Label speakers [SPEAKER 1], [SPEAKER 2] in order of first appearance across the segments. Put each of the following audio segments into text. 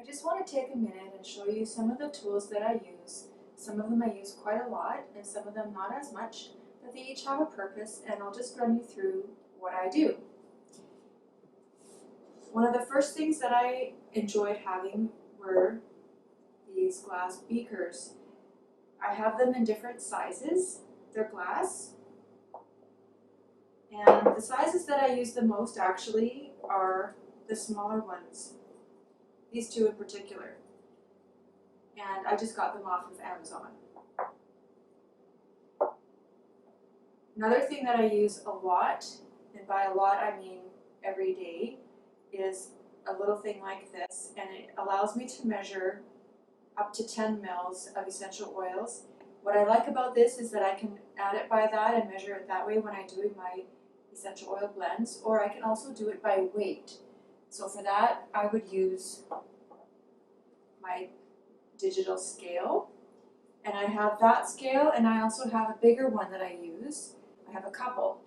[SPEAKER 1] I just want to take a minute and show you some of the tools that I use. Some of them I use quite a lot and some of them not as much, but they each have a purpose, and I'll just run you through what I do. One of the first things that I enjoyed having were these glass beakers. I have them in different sizes. They're glass. And the sizes that I use the most actually are the smaller ones. These two in particular. And I just got them off of Amazon. Another thing that I use a lot, and by a lot I mean every day, is a little thing like this, and it allows me to measure up to 10 mils of essential oils. What I like about this is that I can add it by that and measure it that way when I'm doing my essential oil blends, or I can also do it by weight. So for that, I would use my digital scale, and I have that scale, and I also have a bigger one that I use. I have a couple,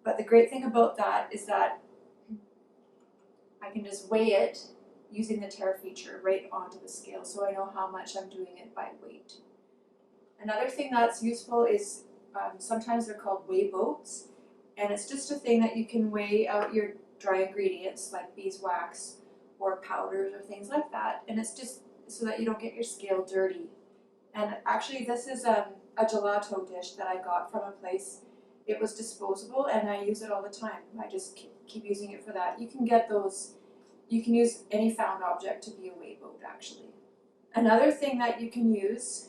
[SPEAKER 1] but the great thing about that is that I can just weigh it using the tare feature right onto the scale, so I know how much I'm doing it by weight. Another thing that's useful is sometimes they're called weigh boats, and it's just a thing that you can weigh out your dry ingredients like beeswax or powders or things like that, and it's just so that you don't get your scale dirty. And actually this is a gelato dish that I got from a place. It was disposable and I use it all the time. I just keep using it for that. You can get those, you can use any found object to be a weigh boat actually. Another thing that you can use,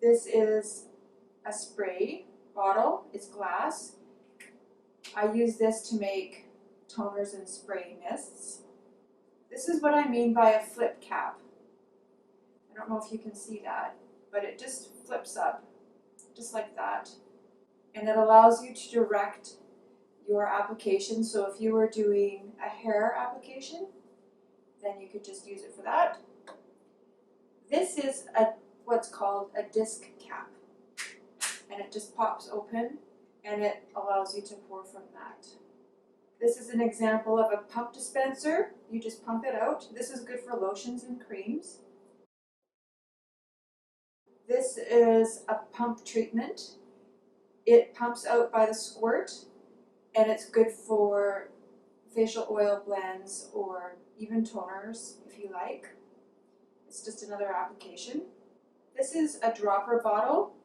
[SPEAKER 1] this is a spray bottle. It's glass. I use this to make toners and spray mists. This is what I mean by a flip cap. I don't know if you can see that, but it just flips up, just like that. And it allows you to direct your application. So if you were doing a hair application, then you could just use it for that. This is what's called a disc cap. And it just pops open and it allows you to pour from that. This is an example of a pump dispenser. You just pump it out. This is good for lotions and creams. This is a pump treatment. It pumps out by the squirt, and it's good for facial oil blends or even toners if you like. It's just another application. This is a dropper bottle.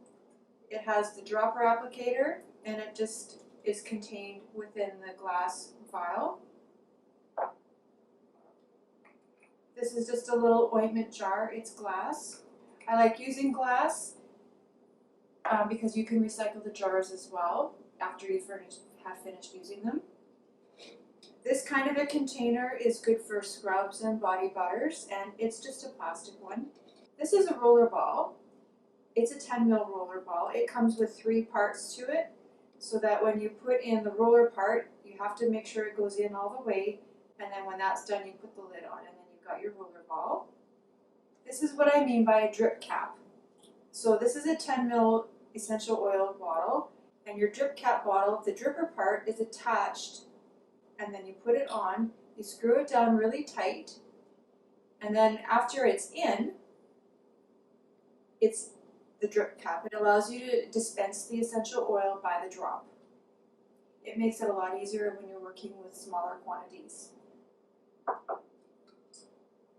[SPEAKER 1] It has the dropper applicator, and it just is contained within the glass vial. This is just a little ointment jar. It's glass. I like using glass because you can recycle the jars as well after you have finished using them. This kind of a container is good for scrubs and body butters, and it's just a plastic one. This is a roller ball. It's a 10 mil roller ball. It comes with 3 parts to it, so that when you put in the roller part, you have to make sure it goes in all the way, and then when that's done, you put the lid on, and then you've got your roller ball. This is what I mean by a drip cap. So this is a 10 mil essential oil bottle, and your drip cap bottle, the dripper part is attached, and then you put it on, you screw it down really tight, and then after it's in, it's the drip cap. It allows you to dispense the essential oil by the drop. It makes it a lot easier when you're working with smaller quantities.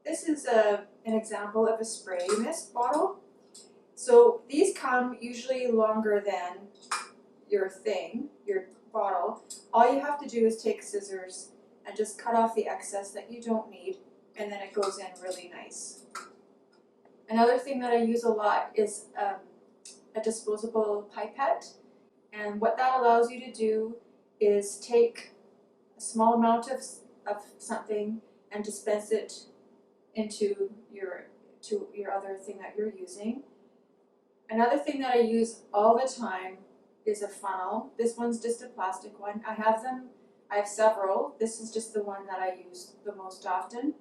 [SPEAKER 1] This is an example of a spray mist bottle. So these come usually longer than your bottle. All you have to do is take scissors and just cut off the excess that you don't need, and then it goes in really nice. Another thing that I use a lot is a disposable pipette, and what that allows you to do is take a small amount of something and dispense it into your other thing that you're using. Another thing that I use all the time is a funnel. This one's just a plastic one. I have several. This is just the one that I use the most often.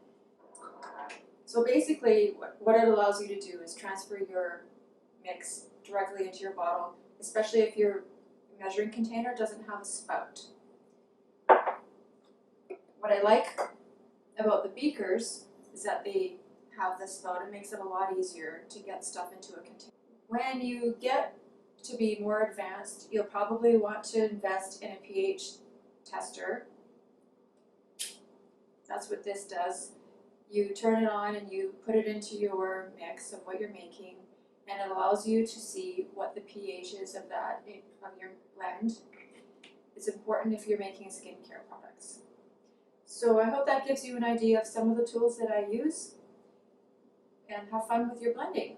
[SPEAKER 1] So basically what it allows you to do is transfer your mix directly into your bottle, especially if your measuring container doesn't have a spout. What I like about the beakers is that they have this spout. It makes it a lot easier to get stuff into a container. When you get to be more advanced, you'll probably want to invest in a pH tester. That's what this does. You turn it on and you put it into your mix of what you're making, and it allows you to see what the pH is of your blend. It's important if you're making skincare products. So I hope that gives you an idea of some of the tools that I use, and have fun with your blending.